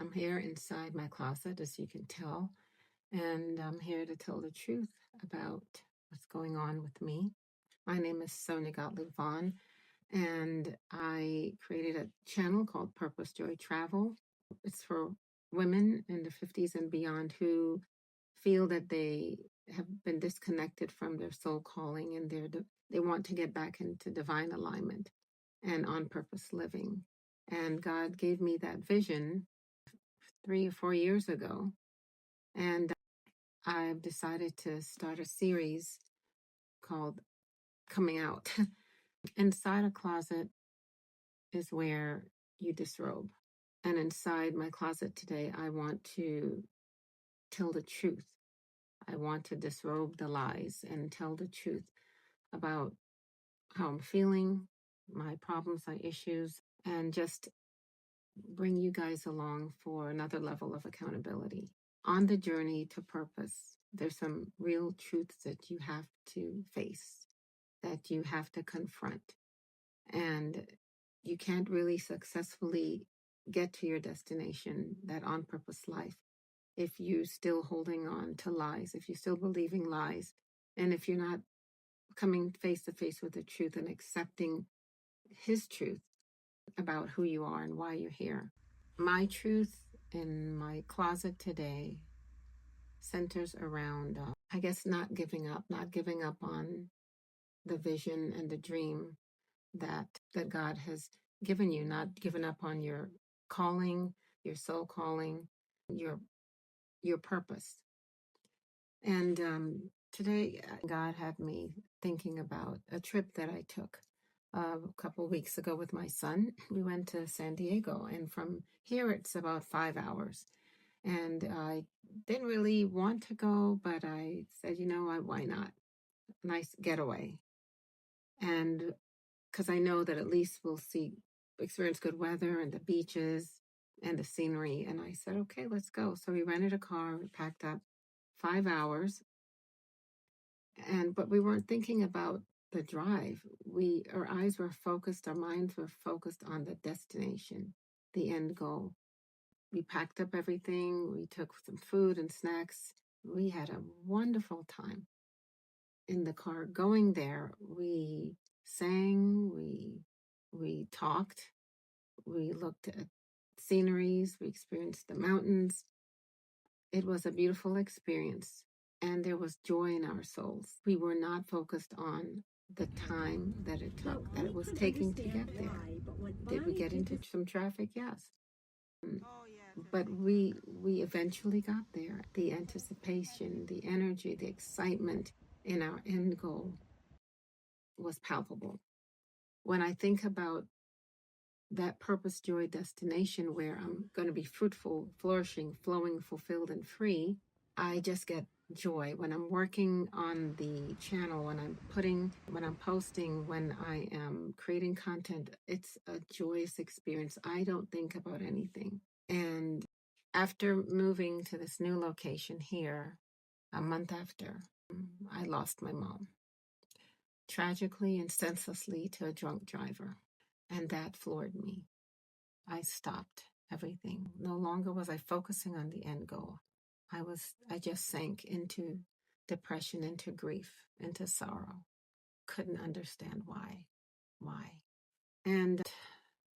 I'm here inside my closet, as you can tell, and I'm here to tell the truth about what's going on with me. My name is Sonia Gottlieb Vaughn, and I created a channel called Purpose Joy Travel. It's for women in the 50s and beyond who feel that they have been disconnected from their soul calling and they want to get back into divine alignment and on purpose living. And God gave me that vision 3 or 4 years ago. And I've decided to start a series called Coming Out. Inside a closet is where you disrobe. And inside my closet today, I want to tell the truth. I want to disrobe the lies and tell the truth about how I'm feeling, my problems, my issues, and just bring you guys along for another level of accountability. On the journey to purpose, there's some real truths that you have to face, that you have to confront. And you can't really successfully get to your destination, that on purpose life, if you're still holding on to lies, if you're still believing lies, and if you're not coming face to face with the truth and accepting His truth about who you are and why you're here. My truth in my closet today centers around, I guess, not giving up on the vision and the dream that God has given you, not giving up on your calling, your soul calling, your purpose. And today, God had me thinking about a trip that I took a couple of weeks ago with my son. We went to San Diego, and from here it's about 5 hours. And I didn't really want to go, but I said, why not? Nice getaway. And because I know that at least we'll experience good weather and the beaches and the scenery. And I said, okay, let's go. So we rented a car, we packed up 5 hours. But we weren't thinking about the drive. Our eyes were focused, our minds were focused on the destination, the end goal. We packed up everything. We took some food and snacks. We had a wonderful time in the car. Going there, we sang, we talked, we looked at sceneries, we experienced the mountains. It was a beautiful experience, and there was joy in our souls. We were not focused on the time that it took, that it was taking to get there. Did we get into some traffic? Yes. But we eventually got there. The anticipation, the energy, the excitement in our end goal was palpable. When I think about that purpose, joy, destination where I'm going to be fruitful, flourishing, flowing, fulfilled, and free, I just get joy. When I'm working on the channel, when I'm posting, when I am creating content, it's a joyous experience. I don't think about anything. And after moving to this new location here, a month after, I lost my mom, tragically and senselessly, to a drunk driver. And that floored me. I stopped everything. No longer was I focusing on the end goal. I just sank into depression, into grief, into sorrow. Couldn't understand why. And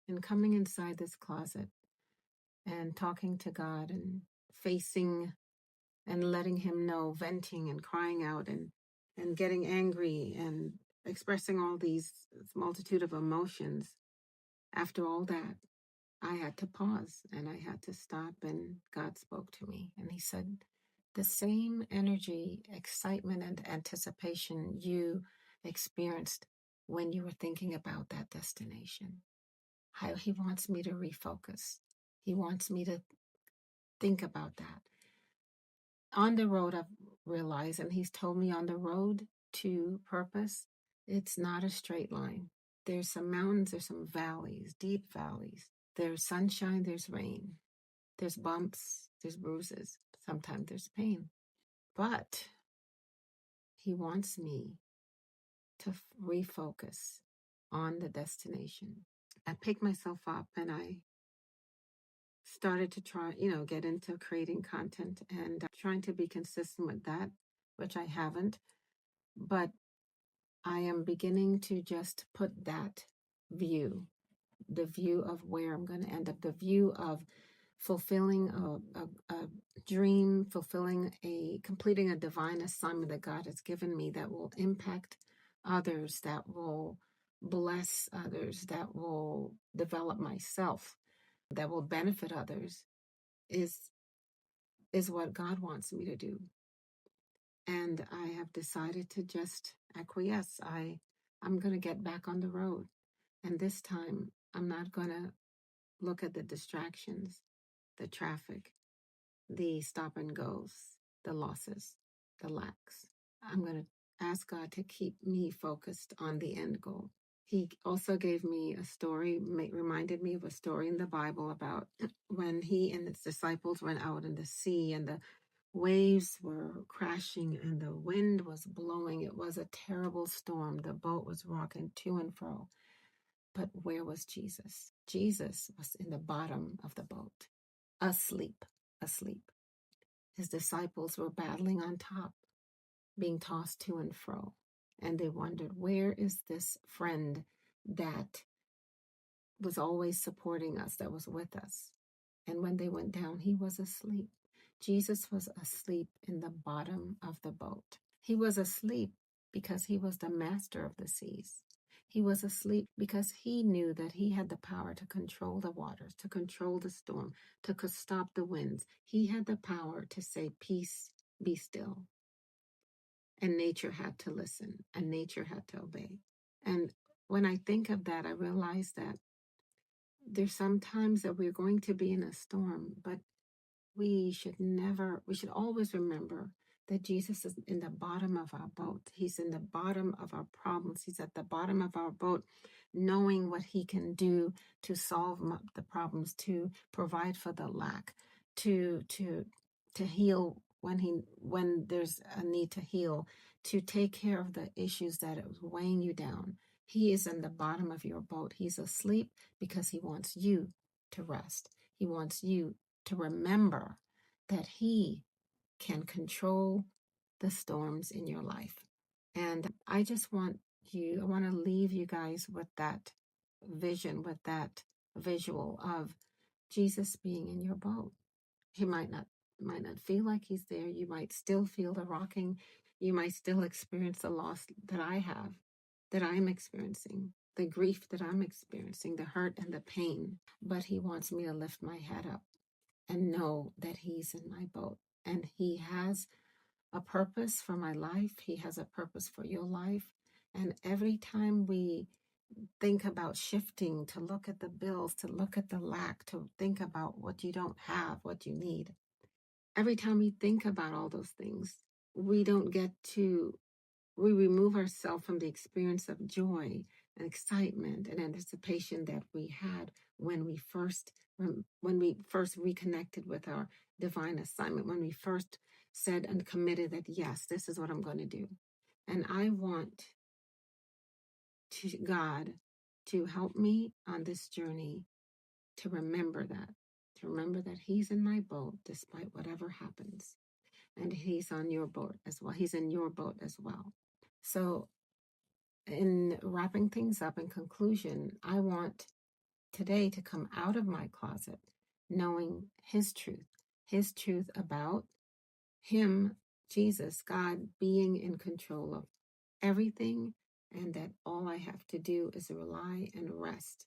in coming inside this closet and talking to God and facing and letting Him know, venting and crying out and getting angry and expressing all these multitude of emotions, after all that, I had to pause and I had to stop, and God spoke to me and He said, the same energy, excitement, and anticipation you experienced when you were thinking about that destination. He wants me to refocus. He wants me to think about that. On the road, I've realized, and He's told me on the road to purpose, it's not a straight line. There's some mountains, there's some valleys, deep valleys. There's sunshine, there's rain. There's bumps, there's bruises. Sometimes there's pain. But He wants me to refocus on the destination. I picked myself up and I started to try, get into creating content and trying to be consistent with that, which I haven't. But I am beginning to just put that view, the view of where I'm going to end up, the view of fulfilling a dream, completing a divine assignment that God has given me that will impact others, that will bless others, that will develop myself, that will benefit others, is what God wants me to do. And I have decided to just acquiesce. I'm going to get back on the road. And this time, I'm not going to look at the distractions, the traffic, the stop and goes, the losses, the lacks. I'm going to ask God to keep me focused on the end goal. He also gave me a story, reminded me of a story in the Bible about when he and his disciples went out in the sea and the waves were crashing and the wind was blowing. It was a terrible storm. The boat was rocking to and fro. But where was Jesus? Jesus was in the bottom of the boat, asleep. His disciples were battling on top, being tossed to and fro. And they wondered, where is this friend that was always supporting us, that was with us? And when they went down, he was asleep. Jesus was asleep in the bottom of the boat. He was asleep because he was the master of the seas. He was asleep because he knew that he had the power to control the waters, to control the storm, to stop the winds. He had the power to say, peace, be still. And nature had to listen, and nature had to obey. And when I think of that, I realize that there's some times that we're going to be in a storm, but we should always remember that Jesus is in the bottom of our boat. He's in the bottom of our problems. He's at the bottom of our boat, knowing what he can do to solve the problems, to provide for the lack, to heal when there's a need to heal, to take care of the issues that is weighing you down. He is in the bottom of your boat. He's asleep because he wants you to rest. He wants you to remember that he can control the storms in your life. And I want to leave you guys with that vision, with that visual of Jesus being in your boat. He might not feel like he's there. You might still feel the rocking. You might still experience the loss that I'm experiencing, the grief that I'm experiencing, the hurt and the pain. But he wants me to lift my head up and know that he's in my boat, and he has a purpose for my life. He has a purpose for your life. And every time we think about shifting to look at the bills, to look at the lack, to think about what you don't have, what you need, every time we think about all those things, we remove ourselves from the experience of joy and excitement and anticipation that we had when we first reconnected with our divine assignment, when we first said and committed that, yes, this is what I'm going to do. And I want God to help me on this journey to remember that he's in my boat despite whatever happens. And he's on your boat as well. He's in your boat as well. So in wrapping things up, in conclusion, I want today to come out of my closet knowing his truth about him, Jesus, God, being in control of everything, and that all I have to do is rely and rest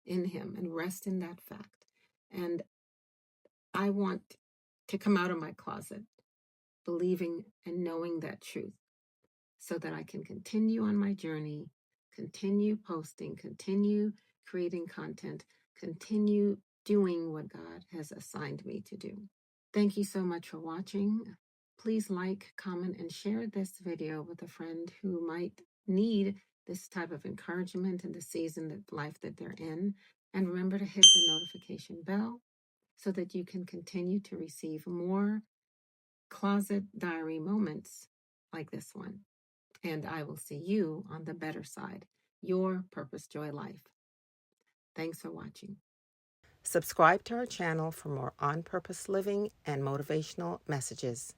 in him and rest in that fact. And I want to come out of my closet believing and knowing that truth so that I can continue on my journey, continue posting, continue creating content, continue doing what God has assigned me to do. Thank you so much for watching. Please like, comment, and share this video with a friend who might need this type of encouragement in the season of life that they're in. And remember to hit the notification bell so that you can continue to receive more closet diary moments like this one. And I will see you on the better side, your purpose, joy life. Thanks for watching. Subscribe to our channel for more on-purpose living and motivational messages.